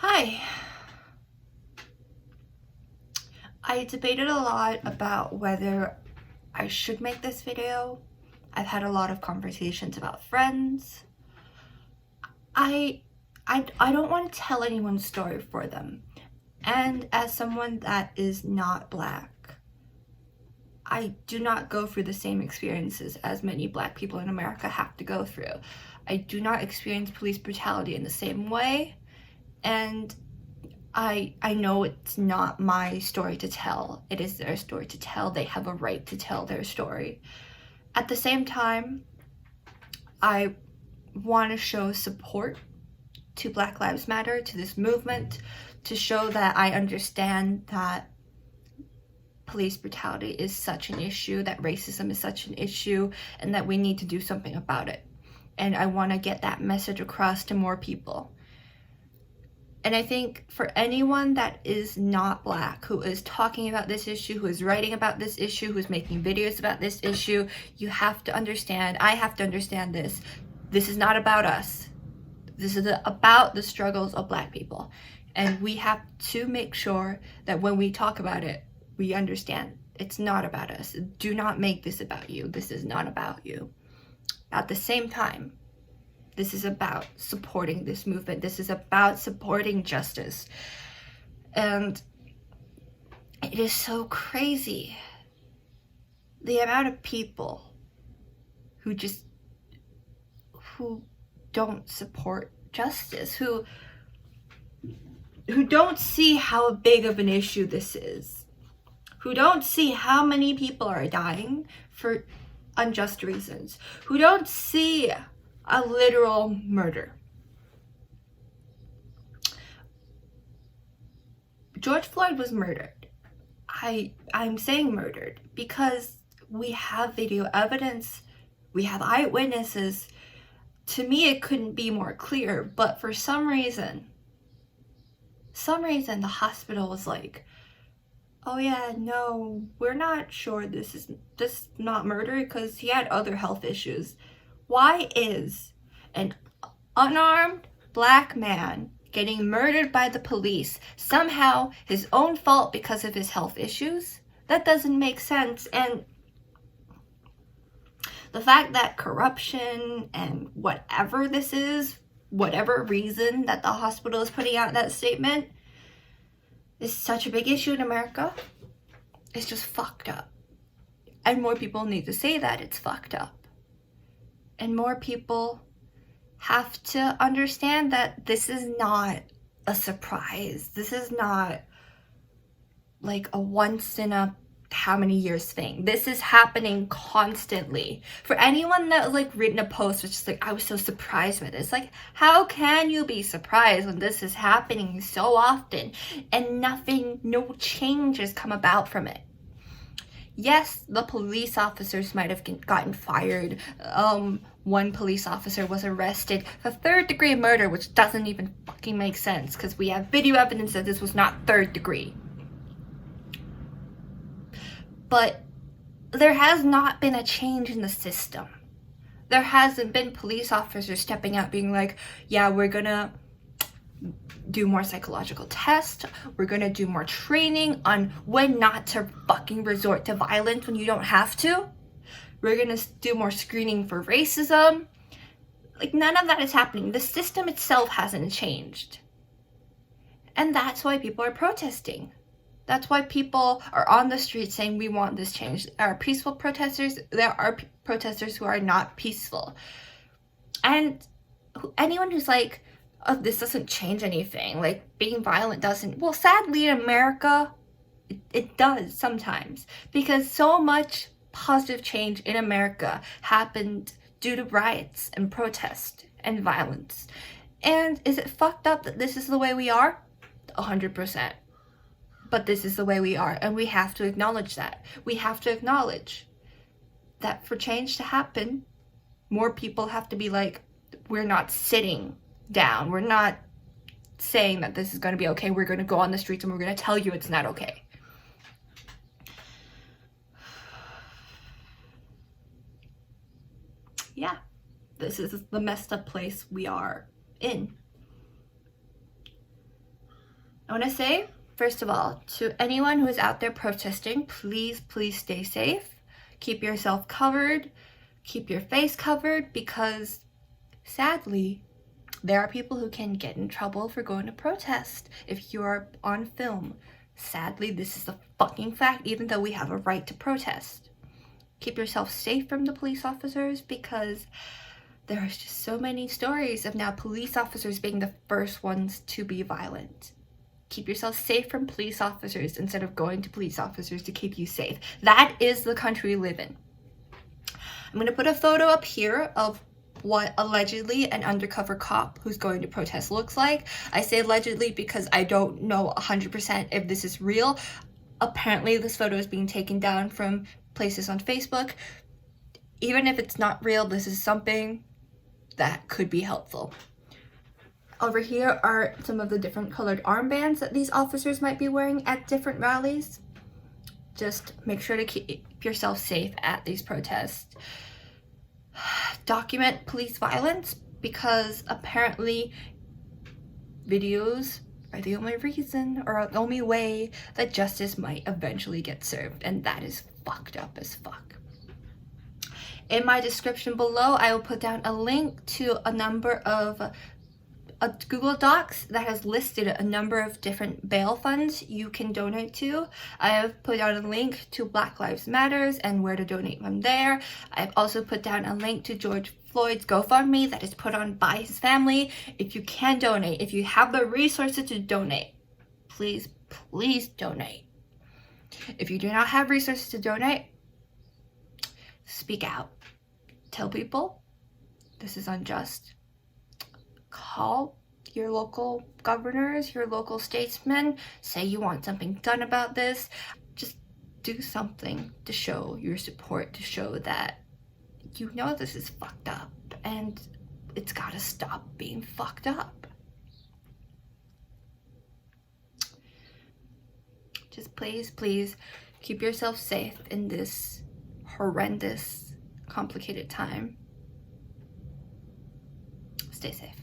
Hi. I debated a lot about whether I should make this video. I've had a lot of conversations about friends. I don't want to tell anyone's story for them. And as someone that is not Black, I do not go through the same experiences as many Black people in America have to go through. I do not experience police brutality in the same way, and I know it's not my story to tell. It is their story to tell. They have a right to tell their story. At the same time, I want to show support to Black Lives Matter, to this movement, to show that I understand that police brutality is such an issue, that racism is such an issue, and that we need to do something about it. And I want to get that message across to more people. And I think for anyone that is not Black, who is talking about this issue, who is writing about this issue, who is making videos about this issue, you have to understand, I have to understand this. This is not about us. This is about the struggles of Black people. And we have to make sure that when we talk about it, we understand it's not about us. Do not make this about you. This is not about you. At the same time, this is about supporting this movement. This is about supporting justice. And it is so crazy, the amount of people who don't support justice, who don't see how big of an issue this is, who don't see how many people are dying for unjust reasons, who don't see a literal murder. George Floyd was murdered. I'm saying murdered because we have video evidence, we have eyewitnesses. To me, it couldn't be more clear, but for some reason the hospital was like, oh yeah, no, we're not sure this is just not murder because he had other health issues. Why is an unarmed Black man getting murdered by the police somehow his own fault because of his health issues? That doesn't make sense. And the fact that corruption and whatever this is, whatever reason that the hospital is putting out that statement, is such a big issue in America, it's just fucked up. And more people need to say that it's fucked up. And more people have to understand that this is not a surprise. This is not like a once in a how many years thing. This is happening constantly. For anyone that like written a post which is like, I was so surprised by this, like, how can you be surprised when this is happening so often and no changes come about from it? Yes, the police officers might have gotten fired. One police officer was arrested for third-degree murder, which doesn't even fucking make sense because we have video evidence that this was not third degree. But there has not been a change in the system. There hasn't been police officers stepping out being like, yeah, we're gonna do more psychological tests, we're gonna do more training on when not to fucking resort to violence when you don't have to, we're gonna do more screening for racism. Like, none of that is happening. The system itself hasn't changed. And that's why people are protesting. That's why people are on the street saying we want this change. There are peaceful protesters, there are protesters who are not peaceful. And anyone who's like, oh, this doesn't change anything, like being violent doesn't, well, sadly in America, it does sometimes, because so much positive change in America happened due to riots and protest and violence. And is it fucked up that this is the way we are? 100%. But this is the way we are, and we have to acknowledge that. We have to acknowledge that for change to happen, more people have to be like, we're not sitting down. We're not saying that this is going to be okay. We're going to go on the streets and we're going to tell you it's not okay. Yeah, this is the messed up place we are in. I want to say, first of all, to anyone who is out there protesting, please, please stay safe. Keep yourself covered. Keep your face covered, because sadly, there are people who can get in trouble for going to protest if you're on film. Sadly, this is a fucking fact, even though we have a right to protest. Keep yourself safe from the police officers, because there's just so many stories of now police officers being the first ones to be violent. Keep yourself safe from police officers instead of going to police officers to keep you safe. That is the country we live in. I'm going to put a photo up here of what allegedly an undercover cop who's going to protest looks like. I say allegedly because I don't know 100% if this is real. Apparently this photo is being taken down from places on Facebook. Even if it's not real, this is something that could be helpful. Over here are some of the different colored armbands that these officers might be wearing at different rallies. Just make sure to keep yourself safe at these protests. Document police violence, because apparently videos are the only reason or the only way that justice might eventually get served, and that is fucked up as fuck. In my description below, I will put down a link to a number of Google Docs that has listed a number of different bail funds you can donate to. I have put down a link to Black Lives Matters and where to donate from there. I've also put down a link to George Floyd's GoFundMe that is put on by his family. If you can donate, if you have the resources to donate, please, please donate. If you do not have resources to donate, speak out. Tell people this is unjust. Call your local governors, your local statesmen, say you want something done about this. Just do something to show your support, to show that you know this is fucked up and it's gotta stop being fucked up. Just please, please keep yourself safe in this horrendous, complicated time. Stay safe.